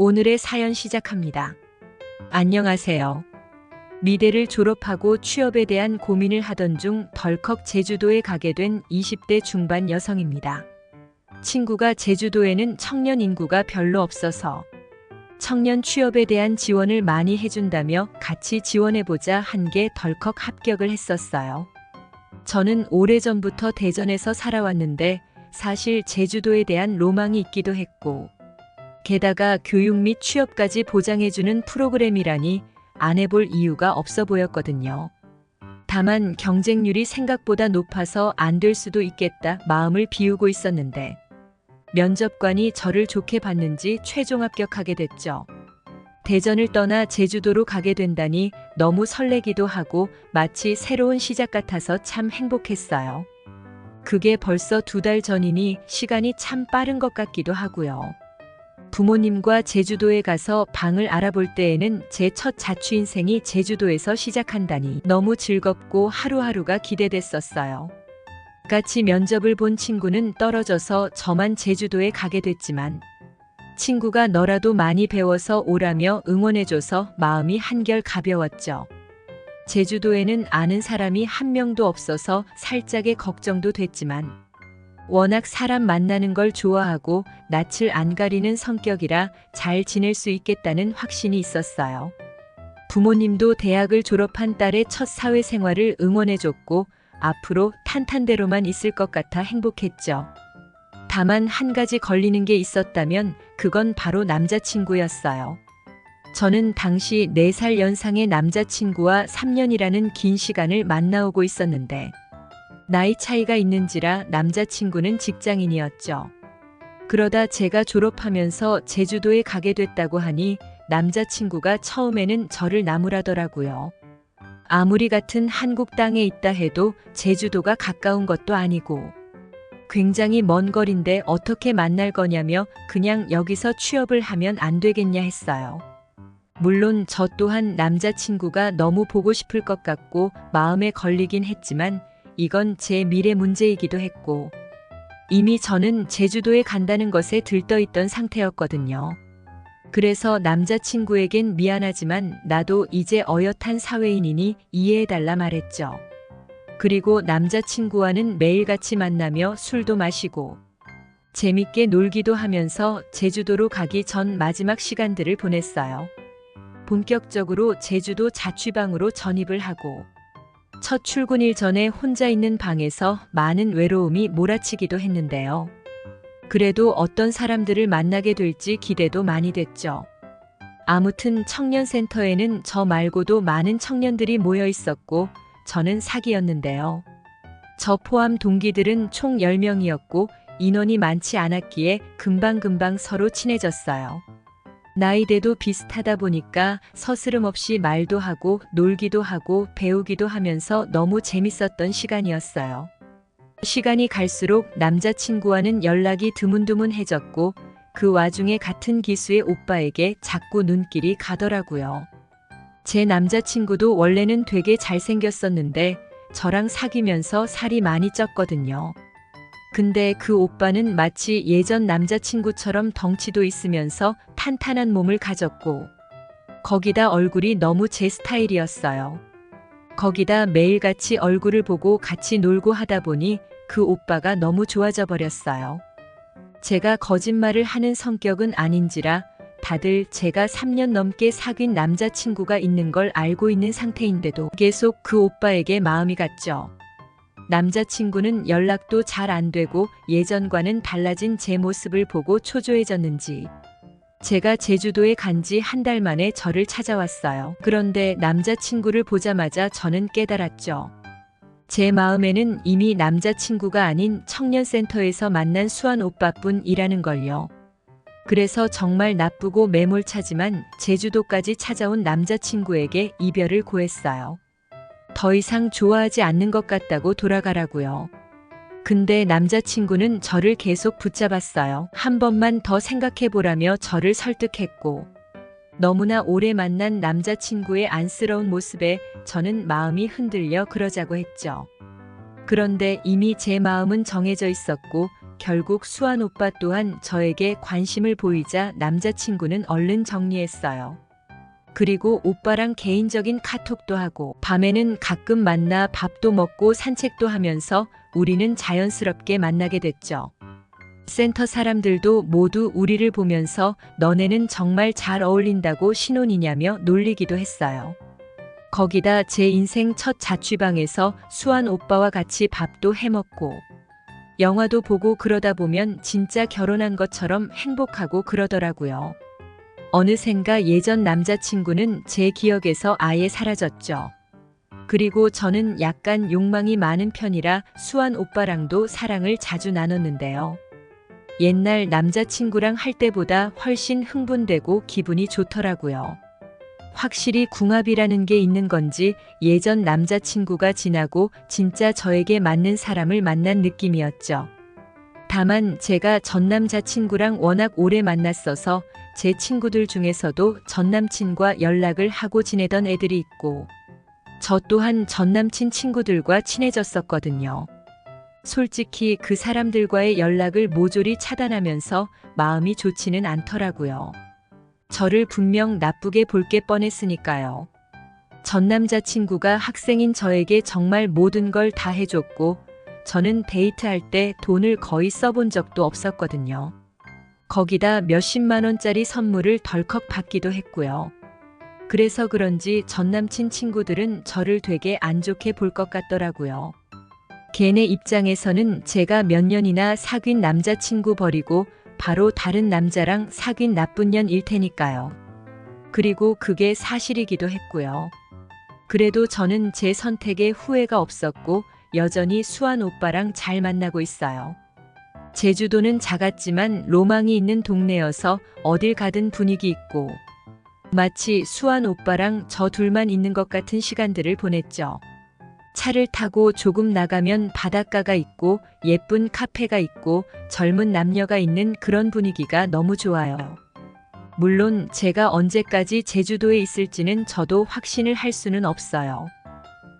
오늘의 사연 시작합니다. 안녕하세요. 미대를 졸업하고 취업에 대한 고민을 하던 중 덜컥 제주도에 가게 된 20대 중반 여성입니다. 친구가 제주도에는 청년 인구가 별로 없어서 청년 취업에 대한 지원을 많이 해준다며 같이 지원해보자 한 게 덜컥 합격을 했었어요. 저는 오래전부터 대전에서 살아왔는데 사실 제주도에 대한 로망이 있기도 했고, 게다가 교육 및 취업까지 보장해주는 프로그램이라니 안 해볼 이유가 없어 보였거든요. 다만 경쟁률이 생각보다 높아서 안 될 수도 있겠다 마음을 비우고 있었는데, 면접관이 저를 좋게 봤는지 최종 합격하게 됐죠. 대전을 떠나 제주도로 가게 된다니 너무 설레기도 하고 마치 새로운 시작 같아서 참 행복했어요. 그게 벌써 2달 전이니 시간이 참 빠른 것 같기도 하고요. 부모님과 제주도에 가서 방을 알아볼 때에는 제 첫 자취 인생이 제주도에서 시작한다니 너무 즐겁고 하루하루가 기대됐었어요. 같이 면접을 본 친구는 떨어져서 저만 제주도에 가게 됐지만, 친구가 너라도 많이 배워서 오라며 응원해줘서 마음이 한결 가벼웠죠. 제주도에는 아는 사람이 한 명도 없어서 살짝의 걱정도 됐지만, 워낙 사람 만나는 걸 좋아하고 낯을 안 가리는 성격이라 잘 지낼 수 있겠다는 확신이 있었어요. 부모님도 대학을 졸업한 딸의 첫 사회생활을 응원해줬고 앞으로 탄탄대로만 있을 것 같아 행복했죠. 다만 한 가지 걸리는 게 있었다면 그건 바로 남자친구였어요. 저는 당시 4살 연상의 남자친구와 3년이라는 긴 시간을 만나오고 있었는데, 나이 차이가 있는지라 남자친구는 직장인이었죠. 그러다 제가 졸업하면서 제주도에 가게 됐다고 하니 남자친구가 처음에는 저를 나무라더라고요. 아무리 같은 한국 땅에 있다 해도 제주도가 가까운 것도 아니고 굉장히 먼 거리인데 어떻게 만날 거냐며 그냥 여기서 취업을 하면 안 되겠냐 했어요. 물론 저 또한 남자친구가 너무 보고 싶을 것 같고 마음에 걸리긴 했지만 이건 제 미래 문제이기도 했고, 이미 저는 제주도에 간다는 것에 들떠있던 상태였거든요. 그래서 남자친구에겐 미안하지만 나도 이제 어엿한 사회인이니 이해해달라 말했죠. 그리고 남자친구와는 매일같이 만나며 술도 마시고 재밌게 놀기도 하면서 제주도로 가기 전 마지막 시간들을 보냈어요. 본격적으로 제주도 자취방으로 전입을 하고, 첫 출근일 전에 혼자 있는 방에서 많은 외로움이 몰아치기도 했는데요. 그래도 어떤 사람들을 만나게 될지 기대도 많이 됐죠. 아무튼 청년센터에는 저 말고도 많은 청년들이 모여 있었고 저는 사기였는데요. 저 포함 동기들은 총 10명이었고 인원이 많지 않았기에 금방금방 서로 친해졌어요. 나이대도 비슷하다 보니까 서스름 없이 말도 하고 놀기도 하고 배우기도 하면서 너무 재밌었던 시간이었어요. 시간이 갈수록 남자친구와는 연락이 드문드문해졌고 그 와중에 같은 기수의 오빠에게 자꾸 눈길이 가더라고요. 제 남자친구도 원래는 되게 잘생겼었는데 저랑 사귀면서 살이 많이 쪘거든요. 근데 그 오빠는 마치 예전 남자친구처럼 덩치도 있으면서 탄탄한 몸을 가졌고, 거기다 얼굴이 너무 제 스타일이었어요. 거기다 매일같이 얼굴을 보고 같이 놀고 하다 보니 그 오빠가 너무 좋아져 버렸어요. 제가 거짓말을 하는 성격은 아닌지라 다들 제가 3년 넘게 사귄 남자친구가 있는 걸 알고 있는 상태인데도 계속 그 오빠에게 마음이 갔죠. 남자친구는 연락도 잘 안 되고 예전과는 달라진 제 모습을 보고 초조해졌는지 제가 제주도에 간 지 1달 만에 저를 찾아왔어요. 그런데 남자친구를 보자마자 저는 깨달았죠. 제 마음에는 이미 남자친구가 아닌 청년센터에서 만난 수한 오빠뿐이라는 걸요. 그래서 정말 나쁘고 매몰차지만 제주도까지 찾아온 남자친구에게 이별을 고했어요. 더 이상 좋아하지 않는 것 같다고 돌아가라고요. 근데 남자친구는 저를 계속 붙잡았어요. 한 번만 더 생각해보라며 저를 설득했고, 너무나 오래 만난 남자친구의 안쓰러운 모습에 저는 마음이 흔들려 그러자고 했죠. 그런데 이미 제 마음은 정해져 있었고 결국 수환 오빠 또한 저에게 관심을 보이자 남자친구는 얼른 정리했어요. 그리고 오빠랑 개인적인 카톡도 하고 밤에는 가끔 만나 밥도 먹고 산책도 하면서 우리는 자연스럽게 만나게 됐죠. 센터 사람들도 모두 우리를 보면서 너네는 정말 잘 어울린다고 신혼이냐며 놀리기도 했어요. 거기다 제 인생 첫 자취방에서 수환 오빠와 같이 밥도 해먹고 영화도 보고 그러다 보면 진짜 결혼한 것처럼 행복하고 그러더라고요. 어느샌가 예전 남자친구는 제 기억에서 아예 사라졌죠. 그리고 저는 약간 욕망이 많은 편이라 수환 오빠랑도 사랑을 자주 나눴는데요. 옛날 남자친구랑 할 때보다 훨씬 흥분되고 기분이 좋더라고요. 확실히 궁합이라는 게 있는 건지 예전 남자친구가 지나고 진짜 저에게 맞는 사람을 만난 느낌이었죠. 다만 제가 전 남자친구랑 워낙 오래 만났어서 제 친구들 중에서도 전 남친과 연락을 하고 지내던 애들이 있고 저 또한 전 남친 친구들과 친해졌었거든요. 솔직히 그 사람들과의 연락을 모조리 차단하면서 마음이 좋지는 않더라고요. 저를 분명 나쁘게 볼 게 뻔했으니까요. 전 남자친구가 학생인 저에게 정말 모든 걸 다 해줬고 저는 데이트할 때 돈을 거의 써본 적도 없었거든요. 거기다 몇십만 원짜리 선물을 덜컥 받기도 했고요. 그래서 그런지 전 남친 친구들은 저를 되게 안 좋게 볼 것 같더라고요. 걔네 입장에서는 제가 몇 년이나 사귄 남자친구 버리고 바로 다른 남자랑 사귄 나쁜 년일 테니까요. 그리고 그게 사실이기도 했고요. 그래도 저는 제 선택에 후회가 없었고 여전히 수환 오빠랑 잘 만나고 있어요. 제주도는 작았지만 로망이 있는 동네여서 어딜 가든 분위기 있고 마치 수환 오빠랑 저 둘만 있는 것 같은 시간들을 보냈죠. 차를 타고 조금 나가면 바닷가가 있고 예쁜 카페가 있고 젊은 남녀가 있는 그런 분위기가 너무 좋아요. 물론 제가 언제까지 제주도에 있을지는 저도 확신을 할 수는 없어요.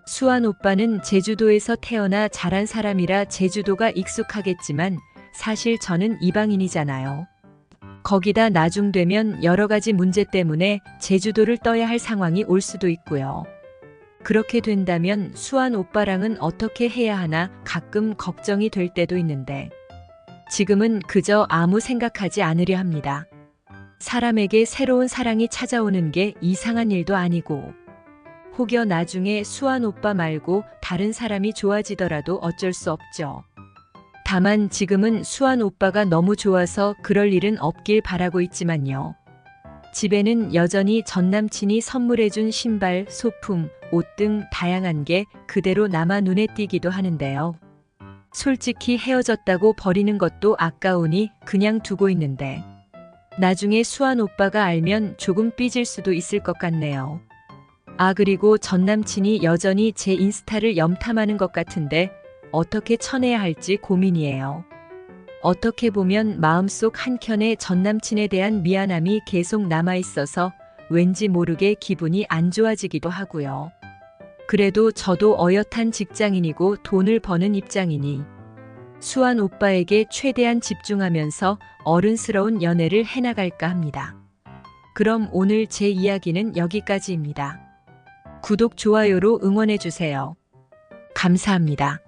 수환 오빠는 제주도에서 태어나 자란 사람이라 제주도가 익숙하겠지만 사실 저는 이방인이잖아요. 거기다 나중 되면 여러 가지 문제 때문에 제주도를 떠야 할 상황이 올 수도 있고요. 그렇게 된다면 수환 오빠랑은 어떻게 해야 하나 가끔 걱정이 될 때도 있는데 지금은 그저 아무 생각하지 않으려 합니다. 사람에게 새로운 사랑이 찾아오는 게 이상한 일도 아니고 혹여 나중에 수환 오빠 말고 다른 사람이 좋아지더라도 어쩔 수 없죠. 다만 지금은 수환 오빠가 너무 좋아서 그럴 일은 없길 바라고 있지만요. 집에는 여전히 전 남친이 선물해준 신발, 소품, 옷 등 다양한 게 그대로 남아 눈에 띄기도 하는데요. 솔직히 헤어졌다고 버리는 것도 아까우니 그냥 두고 있는데 나중에 수환 오빠가 알면 조금 삐질 수도 있을 것 같네요. 아, 그리고 전 남친이 여전히 제 인스타를 염탐하는 것 같은데 어떻게 쳐내야 할지 고민이에요. 어떻게 보면 마음속 한켠에 전 남친에 대한 미안함이 계속 남아있어서 왠지 모르게 기분이 안 좋아지기도 하고요. 그래도 저도 어엿한 직장인이고 돈을 버는 입장이니 수환 오빠에게 최대한 집중하면서 어른스러운 연애를 해나갈까 합니다. 그럼 오늘 제 이야기는 여기까지입니다. 구독, 좋아요로 응원해주세요. 감사합니다.